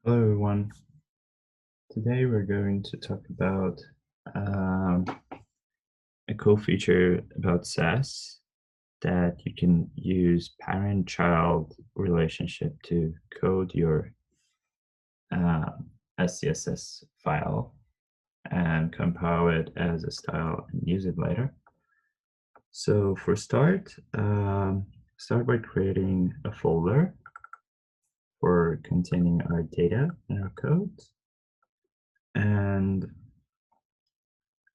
Hello, everyone. Today we're going to talk about um, a cool feature about SASS that you can use parent-child relationship to code your uh, SCSS file and compile it as a style and use it later. So for start by creating a folder for containing our data and our codes, and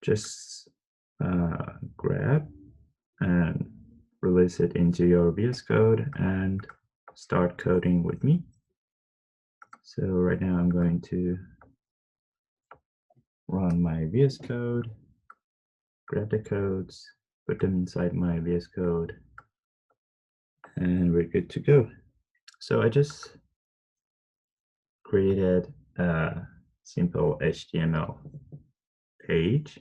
just grab and release it into your VS Code and start coding with me. So right now I'm going to run my VS Code, grab the codes, put them inside my VS Code, and we're good to go. So I just created a simple HTML page.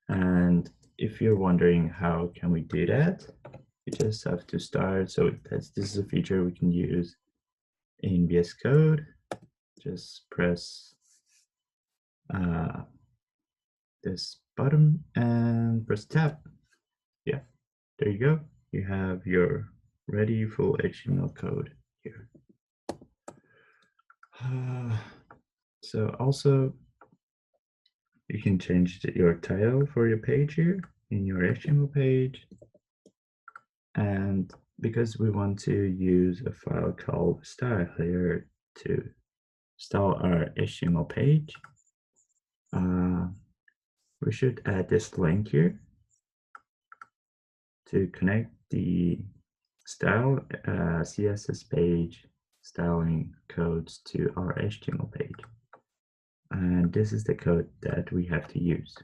And if you're wondering how can we do that, you just have to start. So this is a feature we can use in VS Code. Just press this button and press tab. Yeah, there you go. You have your ready full HTML code here. So also, you can change your title for your page here in your HTML page. And because we want to use a file called style here to style our HTML page, we should add this link here to connect the style CSS page styling codes to our HTML page. And this is the code that we have to use.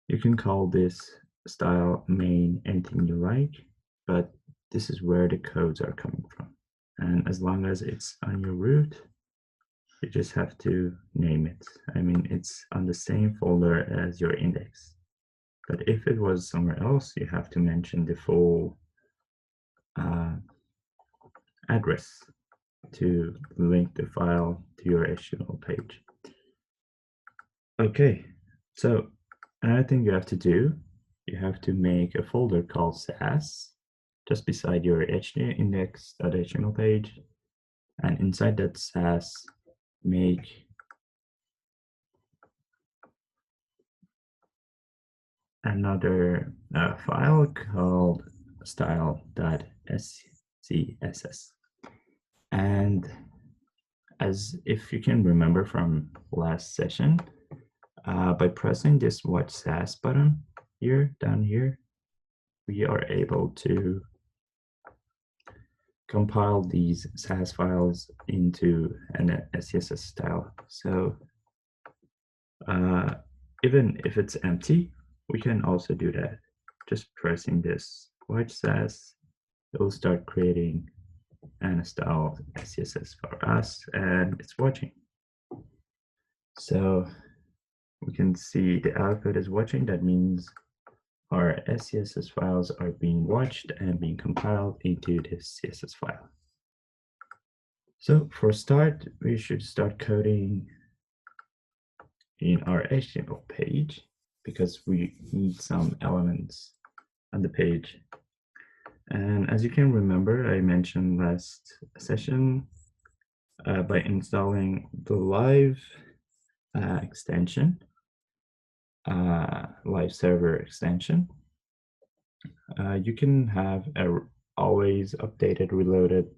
You can call this style main anything you like, but this is where the codes are coming from. And as long as it's on your root, you just have to name it. I mean, it's on the same folder as your index. But if it was somewhere else, you have to mention the full address to link the file to your HTML page. Okay, so another thing you have to do, you have to make a folder called SASS just beside your index.html page. And inside that SASS, make another file called style.scss. And as if you can remember from last session, by pressing this watch SASS button here, down here, we are able to compile these SASS files into an SCSS style. So even if it's empty, we can also do that. Just pressing this watch SASS, it will start creating an style SCSS for us, and it's watching. So we can see the output is watching. That means our SCSS files are being watched and being compiled into this CSS file. So for start, we should start coding in our HTML page because we need some elements on the page. And as you can remember, I mentioned last session, by installing the live extension, live server extension, you can have a always updated, reloaded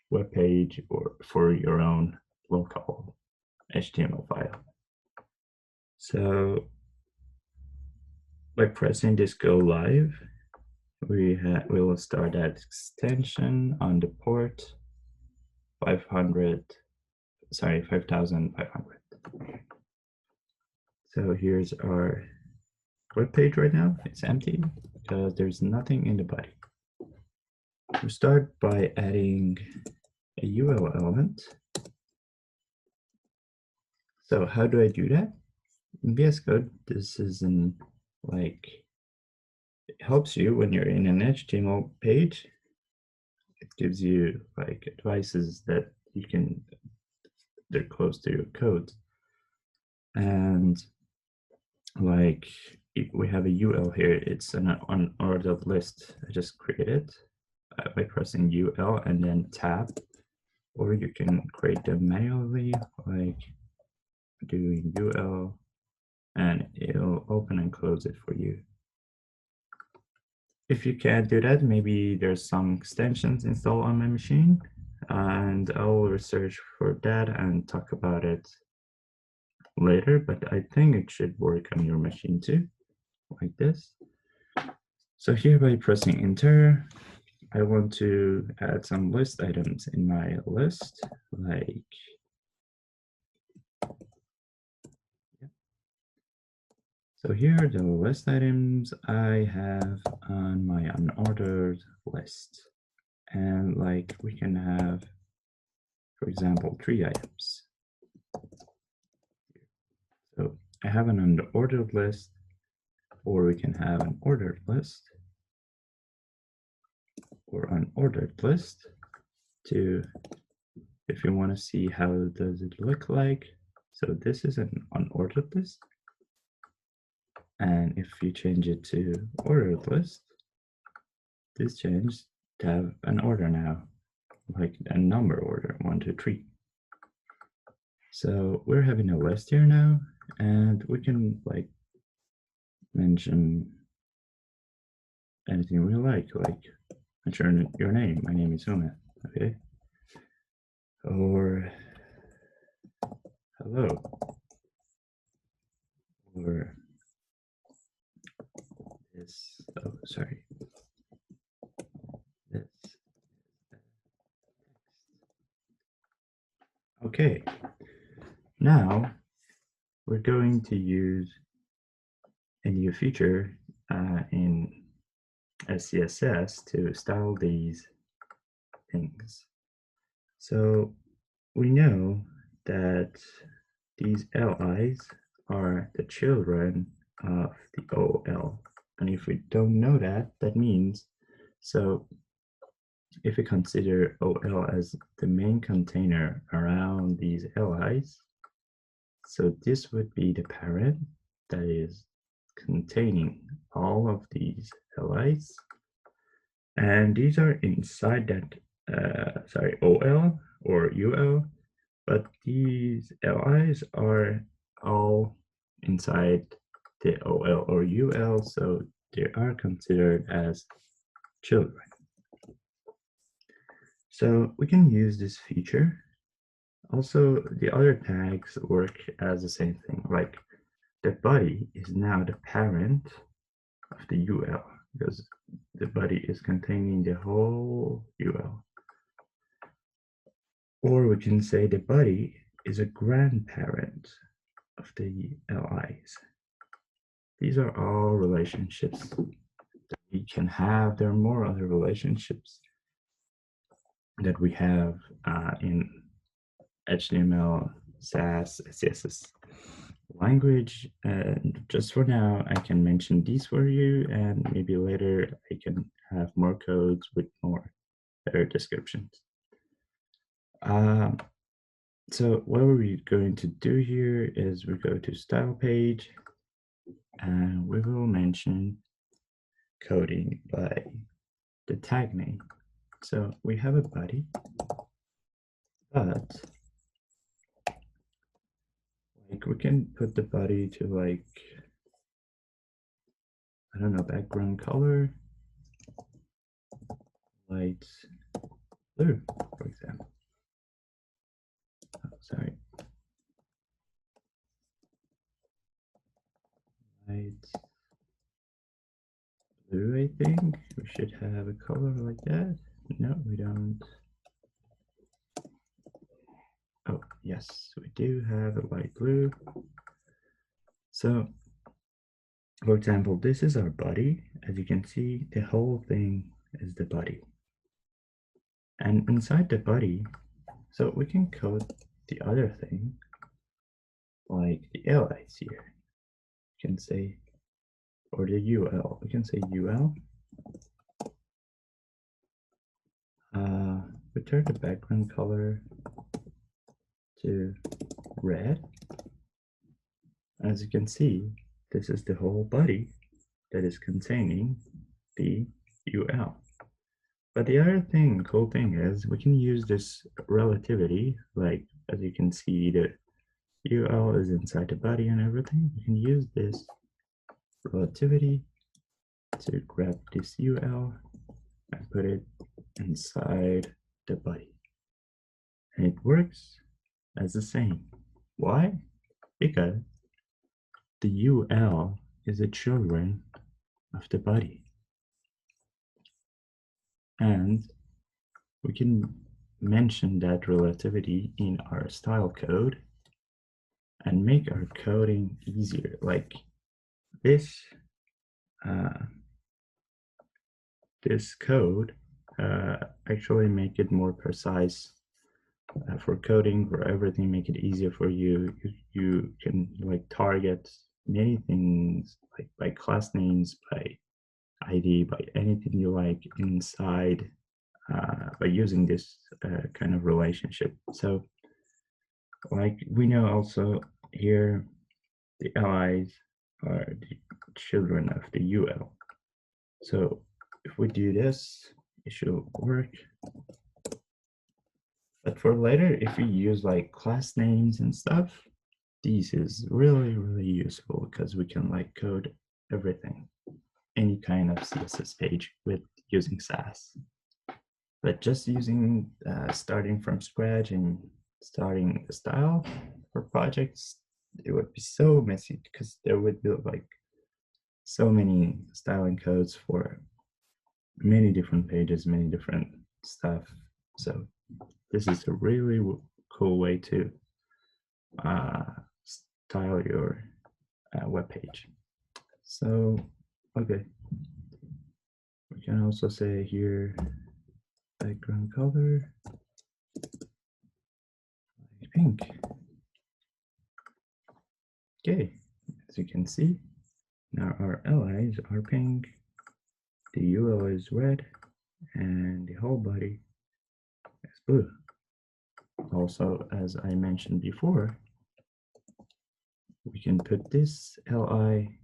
web page or for your own local HTML file. So by pressing this go live, we will start that extension on the port 5500. So here's our web page right now. It's empty because there's nothing in the body. We start by adding a URL element. So how do I do that? In VS Code, this isn't like, it helps you when you're in an HTML page. It gives you like advices that you can they're close to your code. And like if we have a UL here, it's an unordered list I just created by pressing UL and then tab, or you can create them manually, like doing UL, and it'll open and close it for you. If you can't do that, maybe there's some extensions installed on my machine, and I'll research for that and talk about it later, but I think it should work on your machine too, like this. So here by pressing enter, I want to add some list items in my list, like so here are the list items I have on my unordered list. And like we can have, for example, 3 items. So I have an unordered list, or we can have an ordered list, or unordered list to, if you want to see how does it look like. So this is an unordered list. And if you change it to ordered list, this changed to have an order now, like a number order, 1, 2, 3. So we're having a list here now, and we can like mention anything we like mention your name. My name is Uma, okay? Or hello, or this, oh, sorry. This. Okay, now we're going to use a new feature in SCSS to style these things. So we know that these LIs are the children of the OL. And if we don't know that, that means, so if we consider OL as the main container around these LIs, so this would be the parent that is containing all of these LIs. And these are inside that, sorry, OL or UL, but these LIs are all inside the OL or UL, so they are considered as children. So we can use this feature. Also, the other tags work as the same thing, like the body is now the parent of the UL because the body is containing the whole UL. Or we can say the body is a grandparent of the LIs. These are all relationships that we can have. There are more other relationships that we have in HTML, SASS, CSS language. And just for now, I can mention these for you, and maybe later I can have more codes with more better descriptions. So what we're going to do here is we go to style page, and we will mention coding by the tag name. So we have a body, but like we can put the body to like, I don't know, background color, light blue, for example. Oh, sorry. Light blue, I think. We should have a color like that. No, we don't. Oh, yes, we do have a light blue. So, for example, this is our body. As you can see, the whole thing is the body. And inside the body, so we can code the other thing, like the LIs here. We can say, or the UL, we can say UL. Return the background color to red. As you can see, this is the whole body that is containing the UL. But the other thing, cool thing is we can use this relativity, like as you can see, the UL is inside the body and everything. We can use this relativity to grab this UL and put it inside the body. And it works as the same. Why? Because the UL is a children of the body. And we can mention that relativity in our style code and make our coding easier. Like this, this code actually make it more precise for coding, for everything, make it easier for you. You can like target many things like by class names, by ID, by anything you like inside by using this kind of relationship. So like we know also here, the allies are the children of the UL. So if we do this, it should work. But for later, if we use like class names and stuff, this is really, really useful because we can like code everything, any kind of CSS page with using SASS. But just using starting from scratch and starting the style for projects, it would be so messy because there would be like so many styling codes for many different pages, many different stuff. So this is a really cool way to style your web page. So, okay. We can also say here, background color, pink. Okay, as you can see, now our allies are pink, the UL is red, and the whole body is blue. Also, as I mentioned before, we can put this LI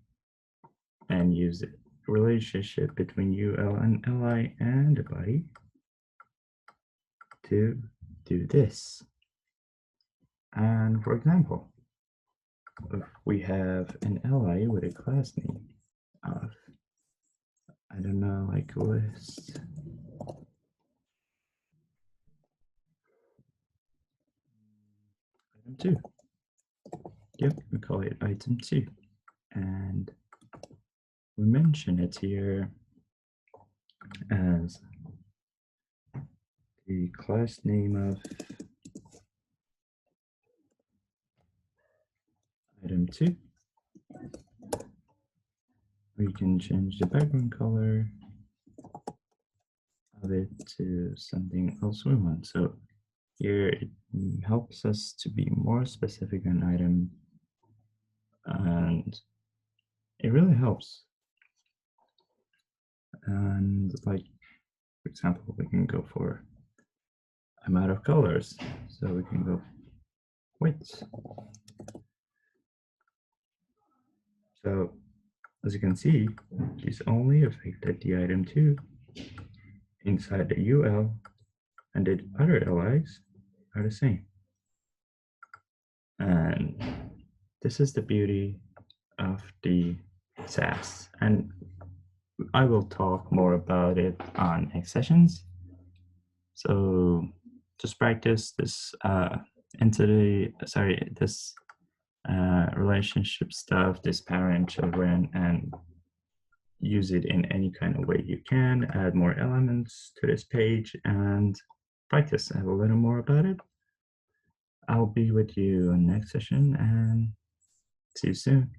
and use the relationship between UL and LI and the body to do this. And for example, if we have an LI with a class name of, I don't know, like list, item 2. Yep, we call it item 2. And we mention it here as the class name of item 2. We can change the background color of it to something else we want. So here it helps us to be more specific on item, and it really helps. And like, for example, we can go for, I'm out of colors, so we can go white. So as you can see, this only affected the item 2 inside the UL, and the other LIs are the same. And this is the beauty of the SASS. And I will talk more about it on next sessions. So just practice this this relationship stuff, this parent, children, and use it in any kind of way you can. Add more elements to this page and practice a little more about it. I'll be with you on next session and see you soon.